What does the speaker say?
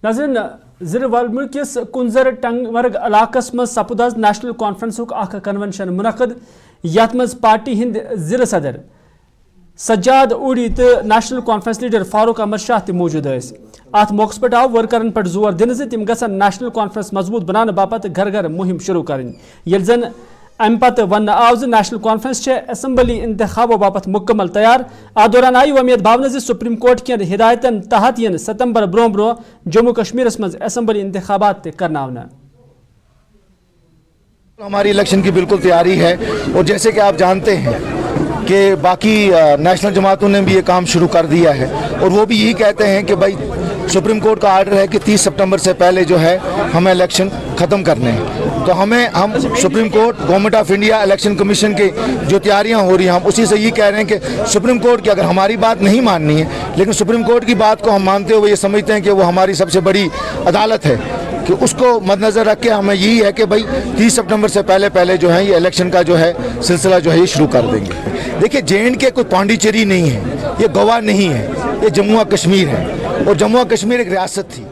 नाज़रीन ज़िले वलमुल किस कुंजर टंगमर्ग इलाकस मज सपुद नेशनल कॉन्फ्रेंस कन्वेंशन मुनक़द यथ मज पार्टी हिंद ज़िले सदर सज्जाद उड़ी तो national conference leader Farooq Ahmad Shah तक मौजूद अत मौके पर आव वर्करन पर जोर दिन तिम गसन नेशनल कॉन्फ्रेंस मजबूत बनाने बापत घर घर मुहिम शुरू करें ये जन अम पत वन आव नेशनल कॉन्फ्रेंस असम्बली इंतखाबों बापत मुकम्मल तैयार अत दौरान आई उम्मीद भावन सुप्रीम कोर्ट कन हिदायतन तहत इन सितंबर ब्रोह ब्रोह जम्मू कश्मीर मज असम्बली इंतखाबात करना। हमारी इलेक्शन की बिल्कुल तैयारी है और जैसे कि आप जानते हैं कि बाकी नेशनल जमातों ने भी ये काम शुरू कर दिया है और वो भी यही कहते हैं कि भाई सुप्रीम कोर्ट का आर्डर है कि 30 सितंबर से पहले जो है हमें इलेक्शन ख़त्म करने हैं। तो हम supreme court government of India election commission की जो तैयारियां हो रही हैं हम उसी से ये कह रहे हैं कि सुप्रीम कोर्ट की अगर हमारी बात नहीं माननी है लेकिन सुप्रीम कोर्ट की बात को हम मानते हुए ये समझते हैं कि वो हमारी सबसे बड़ी अदालत है कि उसको मद्देनज़र रख के हमें यही है कि भाई 30 सितंबर से पहले जो है ये इलेक्शन का जो है सिलसिला जो है ये शुरू कर देंगे। देखिए J&K कोई पांडिचेरी नहीं है, ये गोवा नहीं है, ये जम्मू कश्मीर है और जम्मू कश्मीर एक रियासत थी।